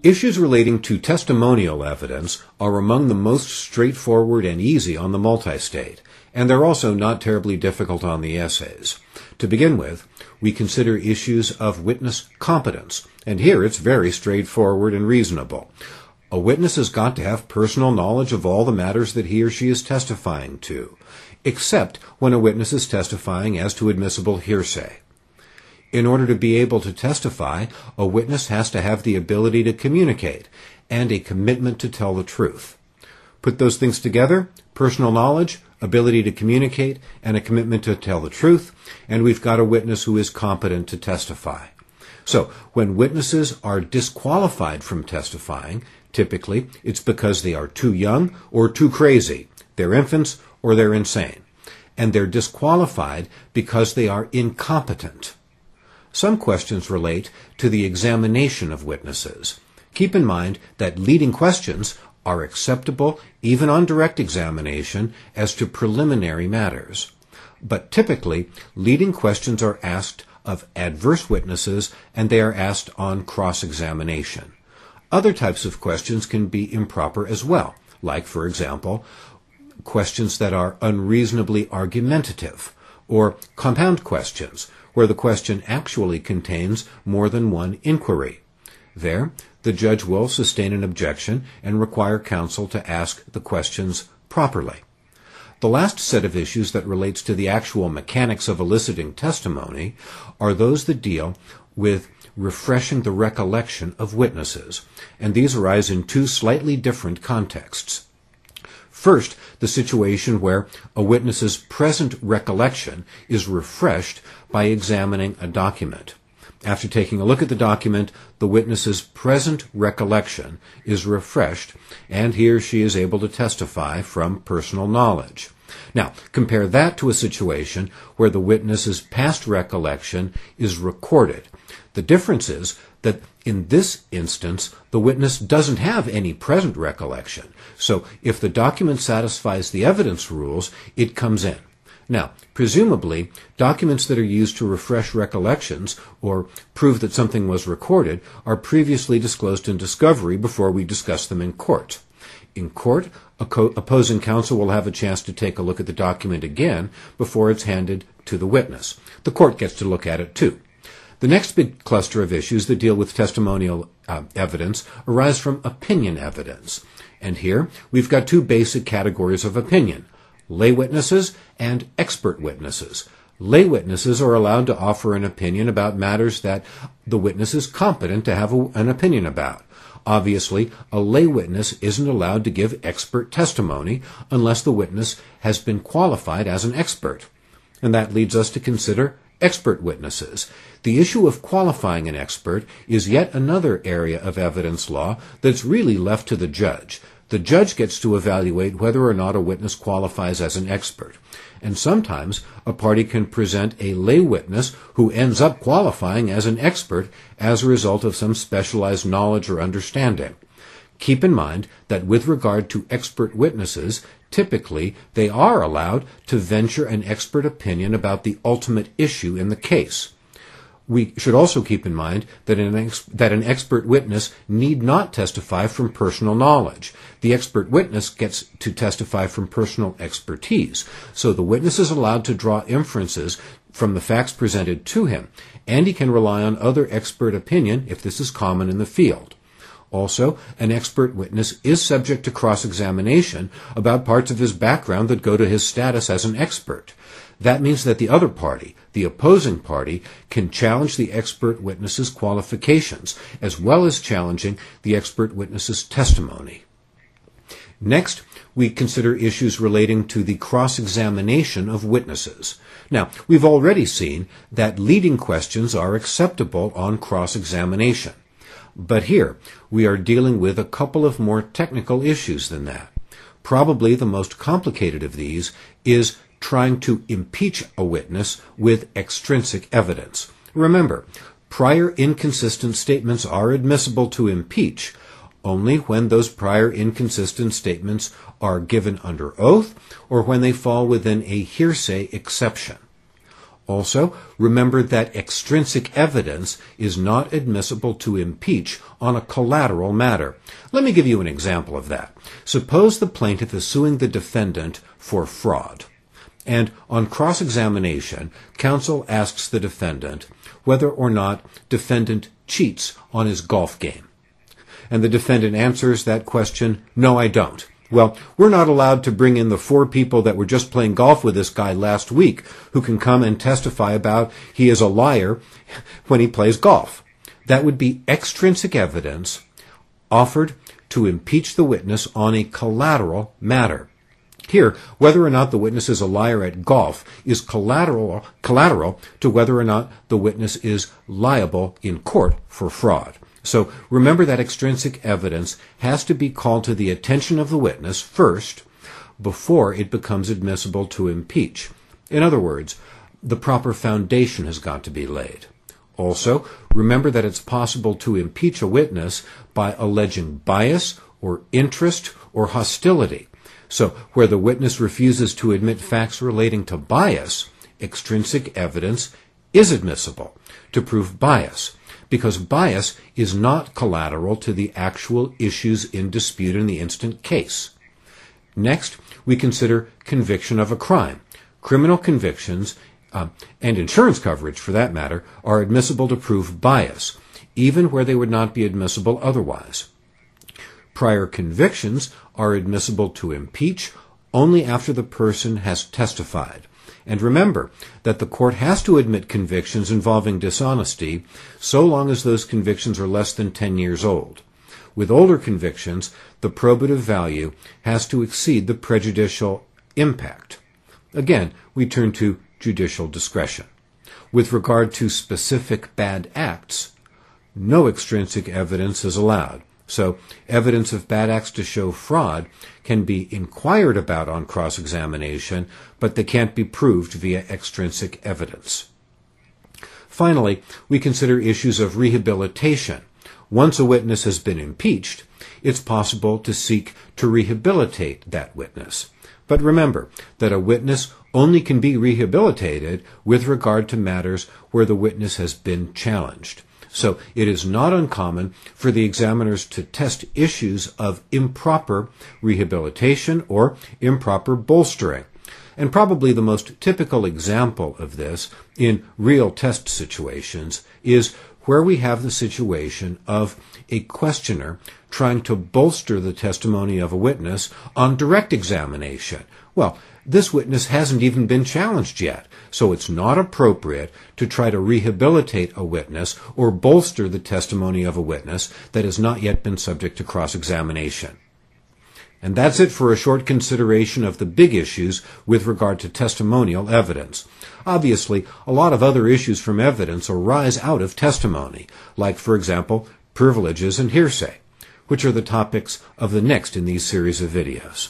Issues relating to testimonial evidence are among the most straightforward and easy on the multistate, and they're also not terribly difficult on the essays. To begin with, we consider issues of witness competence, and here it's very straightforward and reasonable. A witness has got to have personal knowledge of all the matters that he or she is testifying to, except when a witness is testifying as to admissible hearsay. In order to be able to testify, a witness has to have the ability to communicate and a commitment to tell the truth. Put those things together, personal knowledge, ability to communicate, and a commitment to tell the truth, and we've got a witness who is competent to testify. So, when witnesses are disqualified from testifying, typically it's because they are too young or too crazy. They're infants or they're insane. And they're disqualified because they are incompetent. Some questions relate to the examination of witnesses. Keep in mind that leading questions are acceptable even on direct examination as to preliminary matters. But typically, leading questions are asked of adverse witnesses and they are asked on cross-examination. Other types of questions can be improper as well, like, for example, questions that are unreasonably argumentative, or compound questions, where the question actually contains more than one inquiry. There, the judge will sustain an objection and require counsel to ask the questions properly. The last set of issues that relates to the actual mechanics of eliciting testimony are those that deal with refreshing the recollection of witnesses, and these arise in two slightly different contexts. First, the situation where a witness's present recollection is refreshed by examining a document. After taking a look at the document, the witness's present recollection is refreshed, and he or she is able to testify from personal knowledge. Now, compare that to a situation where the witness's past recollection is recorded. The difference is that in this instance, the witness doesn't have any present recollection. So if the document satisfies the evidence rules, it comes in. Now, presumably, documents that are used to refresh recollections or prove that something was recorded are previously disclosed in discovery before we discuss them in court. In court, opposing counsel will have a chance to take a look at the document again before it's handed to the witness. The court gets to look at it too. The next big cluster of issues that deal with testimonial evidence arise from opinion evidence. And here, we've got two basic categories of opinion: lay witnesses and expert witnesses. Lay witnesses are allowed to offer an opinion about matters that the witness is competent to have an opinion about. Obviously, a lay witness isn't allowed to give expert testimony unless the witness has been qualified as an expert. And that leads us to consider expert witnesses. The issue of qualifying an expert is yet another area of evidence law that's really left to the judge. The judge gets to evaluate whether or not a witness qualifies as an expert. And sometimes a party can present a lay witness who ends up qualifying as an expert as a result of some specialized knowledge or understanding. Keep in mind that with regard to expert witnesses, typically they are allowed to venture an expert opinion about the ultimate issue in the case. We should also keep in mind that an expert witness need not testify from personal knowledge. The expert witness gets to testify from personal expertise, so the witness is allowed to draw inferences from the facts presented to him, and he can rely on other expert opinion if this is common in the field. Also, an expert witness is subject to cross-examination about parts of his background that go to his status as an expert. That means that the other party, the opposing party, can challenge the expert witness's qualifications, as well as challenging the expert witness's testimony. Next, we consider issues relating to the cross-examination of witnesses. Now, we've already seen that leading questions are acceptable on cross-examination. But here, we are dealing with a couple of more technical issues than that. Probably the most complicated of these is trying to impeach a witness with extrinsic evidence. Remember, prior inconsistent statements are admissible to impeach only when those prior inconsistent statements are given under oath or when they fall within a hearsay exception. Also, remember that extrinsic evidence is not admissible to impeach on a collateral matter. Let me give you an example of that. Suppose the plaintiff is suing the defendant for fraud, and on cross-examination, counsel asks the defendant whether or not defendant cheats on his golf game. And the defendant answers that question, "No, I don't." Well, we're not allowed to bring in the 4 people that were just playing golf with this guy last week who can come and testify about he is a liar when he plays golf. That would be extrinsic evidence offered to impeach the witness on a collateral matter. Here, whether or not the witness is a liar at golf is collateral to whether or not the witness is liable in court for fraud. So remember that extrinsic evidence has to be called to the attention of the witness first before it becomes admissible to impeach. In other words, the proper foundation has got to be laid. Also, remember that it's possible to impeach a witness by alleging bias or interest or hostility. So where the witness refuses to admit facts relating to bias, extrinsic evidence is admissible to prove bias, because bias is not collateral to the actual issues in dispute in the instant case. Next, we consider conviction of a crime. Criminal convictions, and insurance coverage for that matter, are admissible to prove bias, even where they would not be admissible otherwise. Prior convictions are admissible to impeach only after the person has testified. And remember that the court has to admit convictions involving dishonesty so long as those convictions are less than 10 years old. With older convictions, the probative value has to exceed the prejudicial impact. Again, we turn to judicial discretion. With regard to specific bad acts, no extrinsic evidence is allowed. So evidence of bad acts to show fraud can be inquired about on cross-examination, but they can't be proved via extrinsic evidence. Finally, we consider issues of rehabilitation. Once a witness has been impeached, it's possible to seek to rehabilitate that witness. But remember that a witness only can be rehabilitated with regard to matters where the witness has been challenged. So it is not uncommon for the examiners to test issues of improper rehabilitation or improper bolstering. And probably the most typical example of this in real test situations is where we have the situation of a questioner trying to bolster the testimony of a witness on direct examination. Well, this witness hasn't even been challenged yet, so it's not appropriate to try to rehabilitate a witness or bolster the testimony of a witness that has not yet been subject to cross-examination. And that's it for a short consideration of the big issues with regard to testimonial evidence. Obviously, a lot of other issues from evidence arise out of testimony, like, for example, privileges and hearsay, which are the topics of the next in these series of videos.